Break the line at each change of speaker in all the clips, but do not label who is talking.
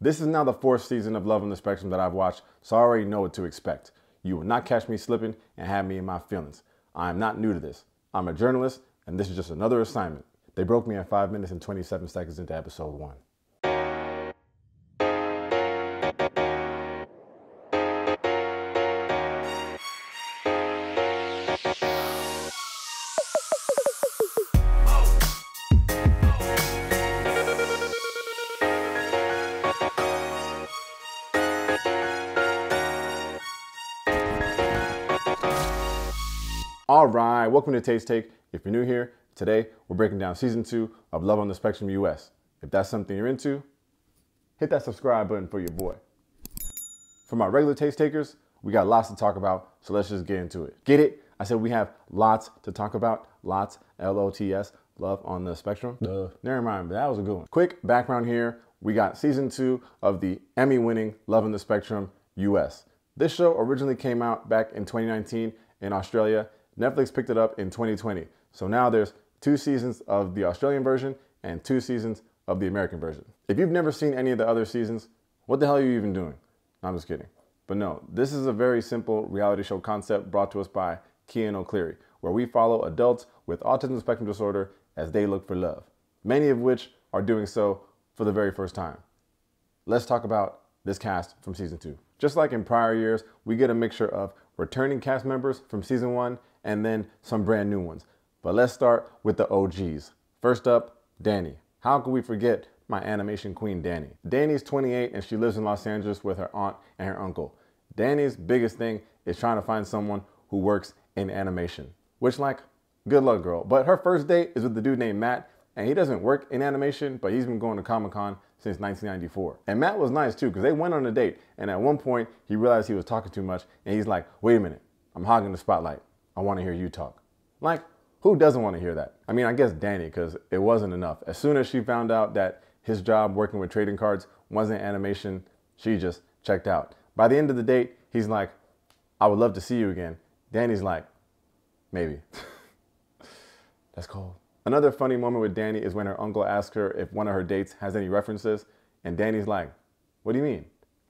This is now the 4th season of Love on the Spectrum that I've watched, so I already know what to expect. You will not catch me slipping and have me in my feelings. I am not new to this. I'm a journalist, and this is just another assignment. They broke me at 5 minutes and 27 seconds into episode 1. All right, welcome to Taste Take. If you're new here, today we're breaking down season 2 of Love on the Spectrum US. If that's something you're into, hit that subscribe button for your boy. For my regular taste takers, we got lots to talk about, so let's just get into it. Get it? I said we have lots to talk about. Lots, L-O-T-S, Love on the Spectrum. Never mind, but that was a good one. Quick background here. We got season 2 of the Emmy-winning Love on the Spectrum US. This show originally came out back in 2019 in Australia. Netflix picked it up in 2020. So now there's 2 seasons of the Australian version and 2 seasons of the American version. If you've never seen any of the other seasons, what the hell are you even doing? No, I'm just kidding. But no, this is a very simple reality show concept brought to us by Cian O'Clery, where we follow adults with autism spectrum disorder as they look for love, many of which are doing so for the very first time. Let's talk about this cast from season 2. Just like in prior years, we get a mixture of returning cast members from season 1 and then some brand new ones. But let's start with the OGs. First up, Dani. How could we forget my animation queen, Dani? Dani's 28 and she lives in Los Angeles with her aunt and her uncle. Dani's biggest thing is trying to find someone who works in animation, which, like, good luck, girl. But her first date is with the dude named Matt, and he doesn't work in animation, but he's been going to Comic-Con since 1994. And Matt was nice too, because they went on a date, and at one point he realized he was talking too much, and he's like, wait a minute, I'm hogging the spotlight. I want to hear you talk. Like, who doesn't want to hear that? I mean, I guess Dani, because it wasn't enough. As soon as she found out that his job working with trading cards wasn't animation, she just checked out. By the end of the date, he's like, I would love to see you again. Dani's like, maybe. That's cold. Another funny moment with Dani is when her uncle asks her if one of her dates has any references, and Dani's like, what do you mean?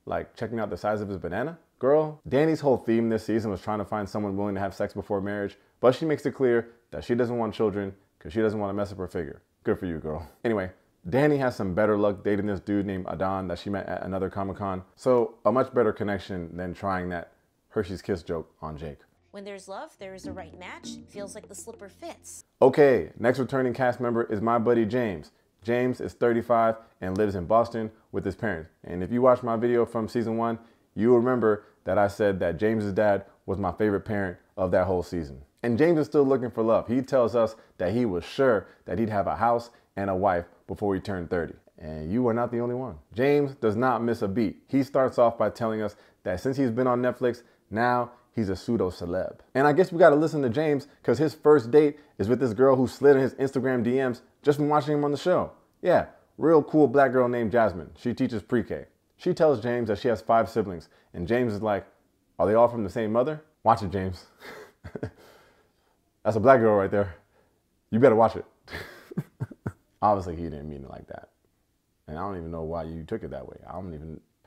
Like checking out the size of his banana? Girl, Dani's whole theme this season was trying to find someone willing to have sex before marriage, but she makes it clear that she doesn't want children because she doesn't want to mess up her figure. Good for you, girl. Anyway, Dani has some better luck dating this dude named Adon that she met at another Comic-Con, so a much better connection than trying that Hershey's Kiss joke on Jake.
When there's love, there is a right match. Feels like the slipper fits.
Okay, next returning cast member is my buddy James. James is 35 and lives in Boston with his parents. And if you watch my video from season 1, you will remember that I said that James's dad was my favorite parent of that whole season. And James is still looking for love. He tells us that he was sure that he'd have a house and a wife before he turned 30. And you are not the only one. James does not miss a beat. He starts off by telling us that since he's been on Netflix, now he's a pseudo-celeb. And I guess we gotta listen to James because his first date is with this girl who slid in his Instagram DMs just from watching him on the show. Yeah, real cool black girl named Jasmine. She teaches pre-K. She tells James that she has 5 siblings, and James is like, are they all from the same mother? Watch it, James. That's a black girl right there. You better watch it. Obviously, he didn't mean it like that. And I don't even know why you took it that way.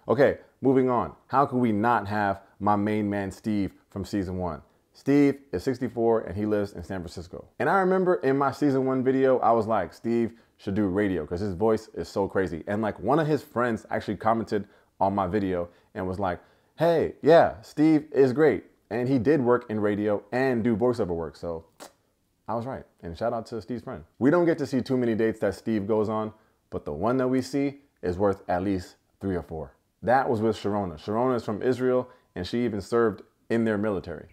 Okay, moving on. How could we not have my main man, Steve, from season 1? Steve is 64 and he lives in San Francisco. And I remember in my season 1 video, I was like, Steve should do radio because his voice is so crazy. And like one of his friends actually commented on my video and was like, hey, yeah, Steve is great. And he did work in radio and do voiceover work. So I was right. And shout out to Steve's friend. We don't get to see too many dates that Steve goes on, but the one that we see is worth at least 3 or 4. That was with Sharona. Sharona is from Israel and she even served in their military.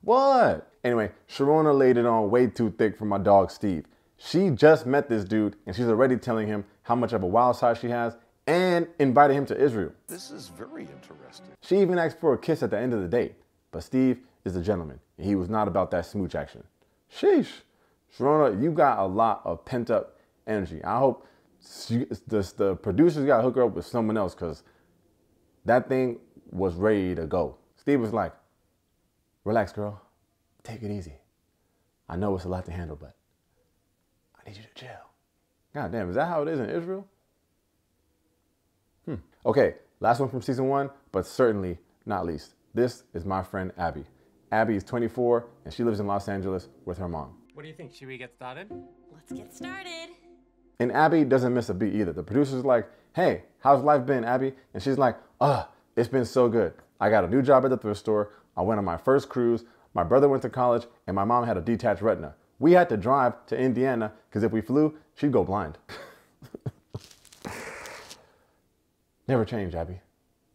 What? Anyway, Sharona laid it on way too thick for my dog Steve. She just met this dude and she's already telling him how much of a wild side she has and invited him to Israel.
This is very interesting.
She even asked for a kiss at the end of the date. But Steve is a gentleman and he was not about that smooch action. Sheesh. Sharona, you got a lot of pent up energy. I hope the producers got to hook her up with someone else because that thing was ready to go. Steve was like, relax, girl. Take it easy. I know it's a lot to handle, but I need you to chill. God damn, is that how it is in Israel? Okay, last one from season 1, but certainly not least. This is my friend Abby. Abby is 24 and she lives in Los Angeles with her mom.
What do you think? Should we get started?
Let's get started.
And Abby doesn't miss a beat either. The producer's like, hey, how's life been, Abby? And she's like, it's been so good. I got a new job at the thrift store. I went on my first cruise. My brother went to college and my mom had a detached retina. We had to drive to Indiana because if we flew, she'd go blind. Never change, Abby.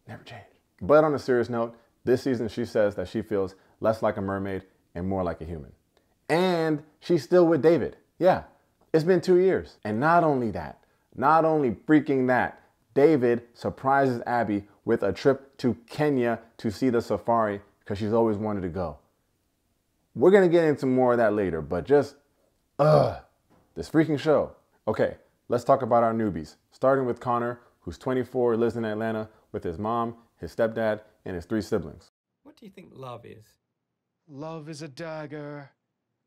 Never change. But on a serious note, this season she says that she feels less like a mermaid and more like a human. And she's still with David. Yeah, it's been 2 years. And not only that, not only freaking that, David surprises Abby with a trip to Kenya to see the safari because she's always wanted to go. We're going to get into more of that later, but just, this freaking show. Okay, let's talk about our newbies. Starting with Connor, who's 24, lives in Atlanta with his mom, his stepdad, and his 3 siblings.
What do you think love is?
Love is a dagger,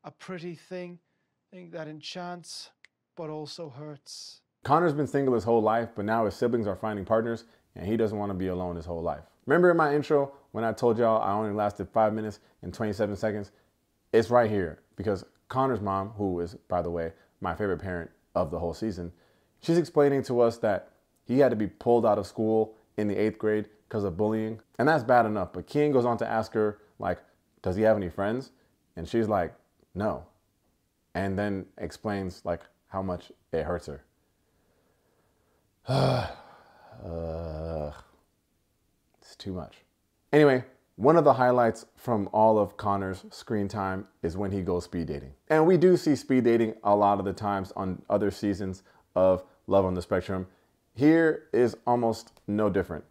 a pretty thing that enchants, but also hurts.
Connor's been single his whole life, but now his siblings are finding partners, and he doesn't want to be alone his whole life. Remember in my intro when I told y'all I only lasted 5 minutes and 27 seconds? It's right here, because Connor's mom, who is, by the way, my favorite parent of the whole season, she's explaining to us that he had to be pulled out of school in the 8th grade because of bullying. And that's bad enough. But Kian goes on to ask her, like, does he have any friends? And she's like, no. And then explains, like, how much it hurts her. It's too much. Anyway, one of the highlights from all of Connor's screen time is when he goes speed dating. And we do see speed dating a lot of the times on other seasons of Love on the Spectrum. Here is almost no different.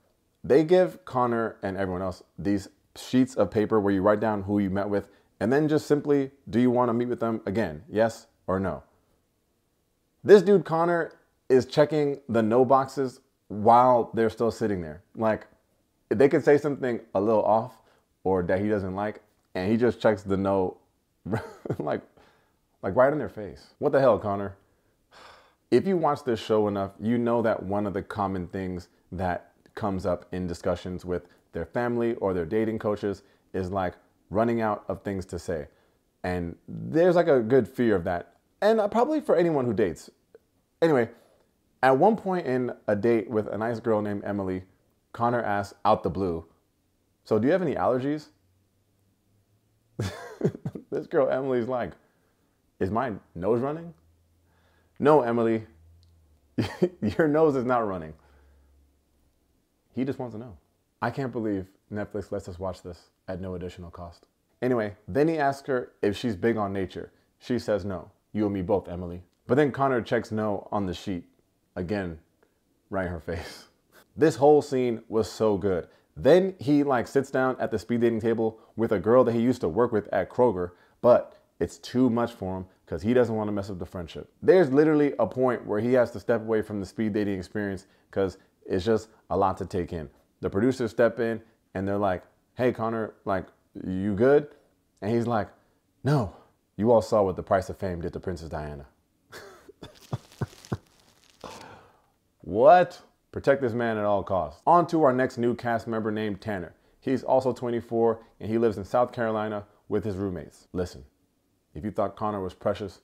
They give Connor and everyone else these sheets of paper where you write down who you met with and then just simply, do you want to meet with them again? Yes or no? This dude Connor is checking the no boxes while they're still sitting there. Like, they could say something a little off or that he doesn't like, and he just checks the no like right in their face. What the hell, Connor? If you watch this show enough, you know that one of the common things that comes up in discussions with their family or their dating coaches is like running out of things to say. And there's like a good fear of that. And probably for anyone who dates. Anyway, at one point in a date with a nice girl named Emily, Connor asks out the blue, so do you have any allergies? This girl Emily's like, is my nose running? No, Emily, your nose is not running. He just wants to know. I can't believe Netflix lets us watch this at no additional cost. Anyway, then he asks her if she's big on nature. She says no. You and me both, Emily. But then Connor checks no on the sheet. Again, right in her face. This whole scene was so good. Then he like sits down at the speed dating table with a girl that he used to work with at Kroger, but it's too much for him because he doesn't want to mess up the friendship. There's literally a point where he has to step away from the speed dating experience because it's just a lot to take in. The producers step in and they're like, hey, Connor, like, you good? And he's like, no, you all saw what The Price of Fame did to Princess Diana. What? Protect this man at all costs. On to our next new cast member named Tanner. He's also 24 and he lives in South Carolina with his roommates. Listen, if you thought Connor was precious,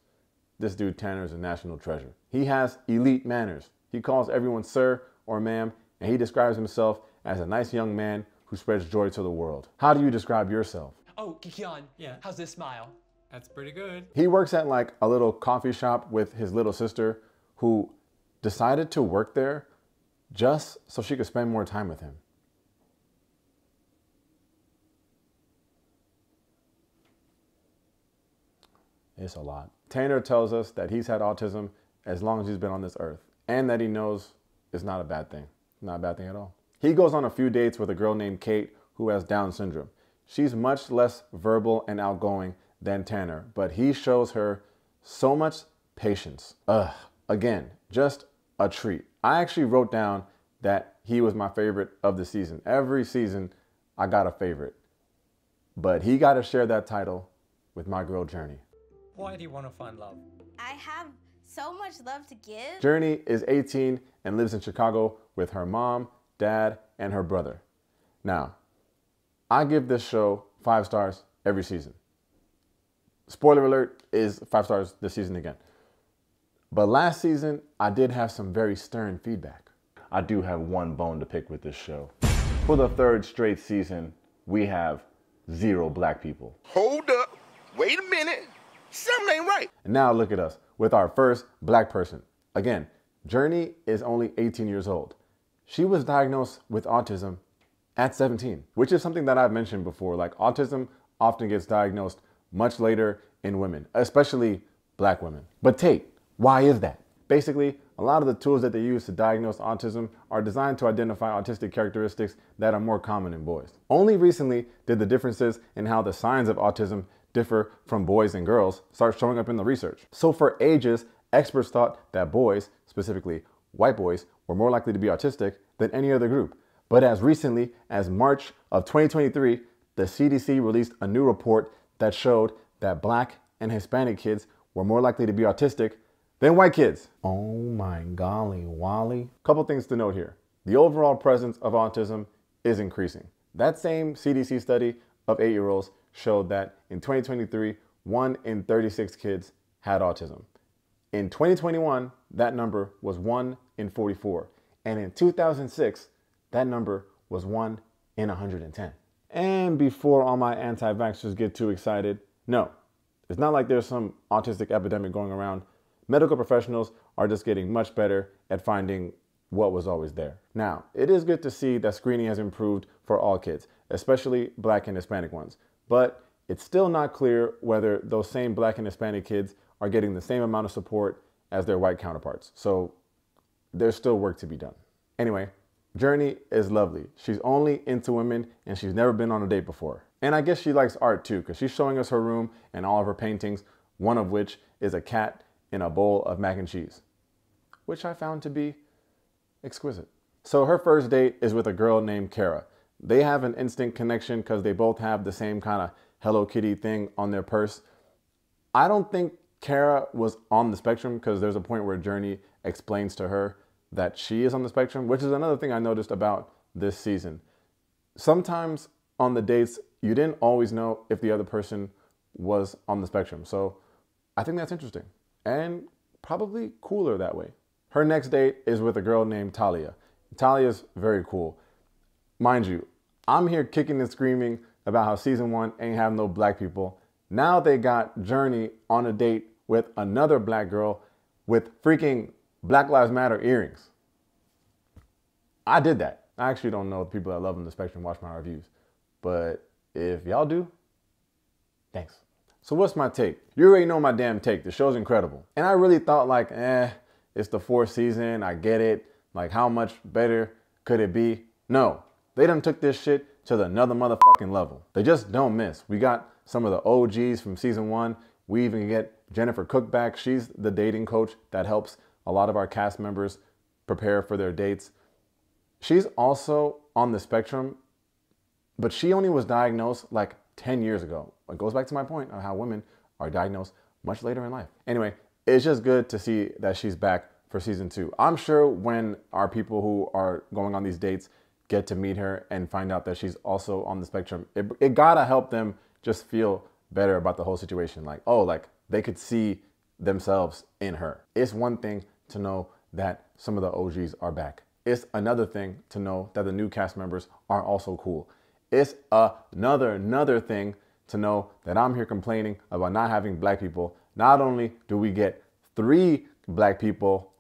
this dude Tanner is a national treasure. He has elite manners. He calls everyone sir or ma'am, and he describes himself as a nice young man who spreads joy to the world. How do you describe yourself?
Oh, Kikian,
Yeah.
how's this smile?
That's pretty good.
He works at like a little coffee shop with his little sister who decided to work there just so she could spend more time with him. It's a lot. Tanner tells us that he's had autism as long as he's been on this earth and that he knows it's not a bad thing. Not a bad thing at all. He goes on a few dates with a girl named Kate who has Down syndrome. She's much less verbal and outgoing than Tanner, but he shows her so much patience. Again, just a treat. I actually wrote down that he was my favorite of the season. Every season, I got a favorite. But he got to share that title with my girl, Journey.
Why do you want to find love?
I have So much love to give.
Journey is 18 and lives in Chicago with her mom, dad, and her brother. Now, I give this show 5 stars every season. Spoiler alert, is 5 stars this season again. But last season, I did have some very stern feedback. I do have one bone to pick with this show. For the 3rd straight season, we have 0 black people.
Hold up. Wait a minute. Something ain't right.
And now look at us with our first black person. Again, Journey is only 18 years old. She was diagnosed with autism at 17, which is something that I've mentioned before. Like, autism often gets diagnosed much later in women, especially black women. But Tate, why is that? Basically, a lot of the tools that they use to diagnose autism are designed to identify autistic characteristics that are more common in boys. Only recently did the differences in how the signs of autism differ from boys and girls start showing up in the research. So for ages, experts thought that boys, specifically white boys, were more likely to be autistic than any other group. But as recently as March of 2023, the CDC released a new report that showed that black and Hispanic kids were more likely to be autistic than white kids. Oh my golly, Wally. Couple things to note here. The overall presence of autism is increasing. That same CDC study of 8-year-olds showed that in 2023, 1 in 36 kids had autism. In 2021, that number was 1 in 44. And in 2006, that number was 1 in 110. And before all my anti-vaxxers get too excited, no, it's not like there's some autistic epidemic going around. Medical professionals are just getting much better at finding what was always there. Now, it is good to see that screening has improved for all kids, especially black and Hispanic ones. But it's still not clear whether those same black and Hispanic kids are getting the same amount of support as their white counterparts. So there's still work to be done. Anyway, Journey is lovely. She's only into women and she's never been on a date before. And I guess she likes art too, because she's showing us her room and all of her paintings, one of which is a cat in a bowl of mac and cheese, which I found to be exquisite. So her first date is with a girl named Kara. They have an instant connection because they both have the same kind of Hello Kitty thing on their purse. I don't think Kara was on the spectrum because there's a point where Journey explains to her that she is on the spectrum, which is another thing I noticed about this season. Sometimes on the dates, you didn't always know if the other person was on the spectrum. So I think that's interesting and probably cooler that way. Her next date is with a girl named Talia. Talia's very cool. Mind you, I'm here kicking and screaming about how season 1 ain't have no black people. Now they got Journey on a date with another black girl with freaking Black Lives Matter earrings. I did that. I actually don't know if people that love on the spectrum watch my reviews, but if y'all do, thanks. So what's my take? You already know my damn take. The show's incredible. And I really thought like, it's the 4th season. I get it. Like, how much better could it be? No, they done took this shit to another motherfucking level. They just don't miss. We got some of the OGs from season 1. We even get Jennifer Cook back. She's the dating coach that helps a lot of our cast members prepare for their dates. She's also on the spectrum, but she only was diagnosed like 10 years ago. It goes back to my point of how women are diagnosed much later in life. Anyway, it's just good to see that she's back for season 2. I'm sure when our people who are going on these dates get to meet her and find out that she's also on the spectrum, it gotta help them just feel better about the whole situation. Like, oh, like they could see themselves in her. It's one thing to know that some of the OGs are back. It's another thing to know that the new cast members are also cool. It's another thing to know that I'm here complaining about not having black people. Not only do we get 3 black people,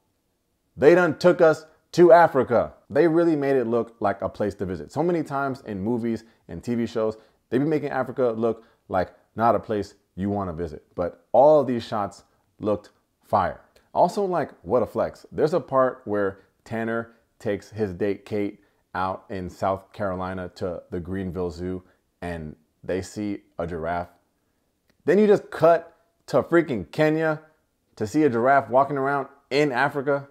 they done took us to Africa. They really made it look like a place to visit. So many times in movies and TV shows, they be making Africa look like not a place you want to visit. But all of these shots looked fire. Also, like, what a flex. There's a part where Tanner takes his date Kate out in South Carolina to the Greenville Zoo and they see a giraffe. Then you just cut to freaking Kenya to see a giraffe walking around in Africa.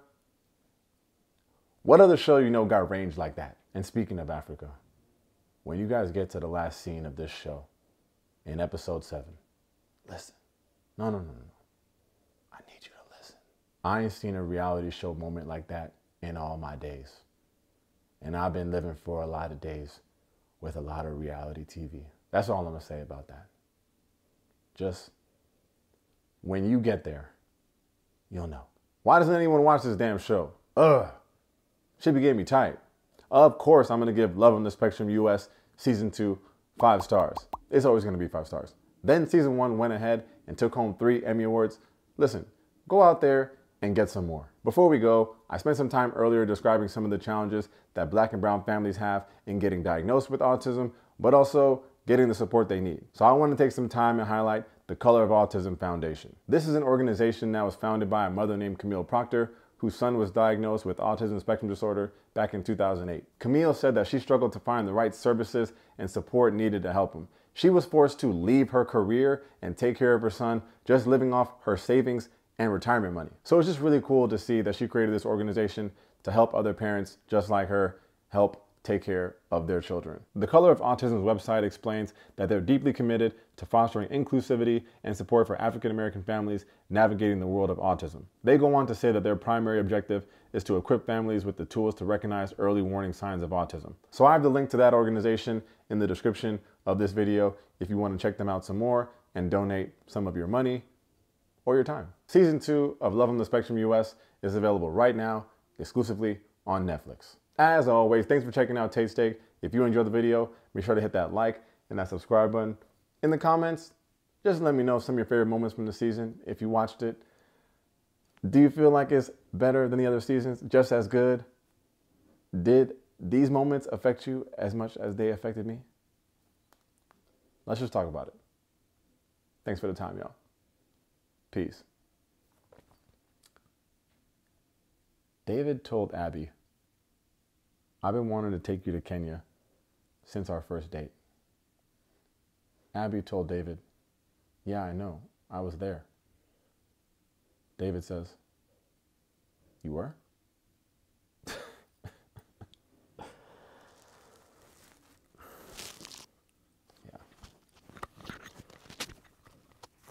What other show you know got range like that? And speaking of Africa, when you guys get to the last scene of this show in episode 7, listen. No. I need you to listen. I ain't seen a reality show moment like that in all my days. And I've been living for a lot of days with a lot of reality TV. That's all I'm gonna say about that. Just when you get there, you'll know. Why doesn't anyone watch this damn show? Should be getting me tight. Of course, I'm gonna give Love on the Spectrum US season 2 5 stars. It's always gonna be 5 stars. Then season 1 went ahead and took home 3 Emmy Awards. Listen, go out there and get some more. Before we go, I spent some time earlier describing some of the challenges that Black and brown families have in getting diagnosed with autism, but also getting the support they need. So I want to take some time and highlight the Color of Autism Foundation. This is an organization that was founded by a mother named Camille Proctor, whose son was diagnosed with autism spectrum disorder back in 2008. Camille said that she struggled to find the right services and support needed to help him. She was forced to leave her career and take care of her son, just living off her savings and retirement money. So it's just really cool to see that she created this organization to help other parents just like her help take care of their children. The Color of Autism's website explains that they're deeply committed to fostering inclusivity and support for African American families navigating the world of autism. They go on to say that their primary objective is to equip families with the tools to recognize early warning signs of autism. So I have the link to that organization in the description of this video if you want to check them out some more and donate some of your money or your time. Season 2 of Love on the Spectrum US is available right now exclusively on Netflix. As always, thanks for checking out Tate's Take. If you enjoyed the video, be sure to hit that like and that subscribe button. In the comments, just let me know some of your favorite moments from the season if you watched it. Do you feel like it's better than the other seasons? Just as good? Did these moments affect you as much as they affected me? Let's just talk about it. Thanks for the time, y'all. Peace. David told Abby, "I've been wanting to take you to Kenya since our first date." Abby told David, "Yeah, I know. I was there." David says, "You were?" Yeah.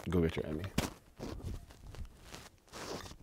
Go get your Emmy.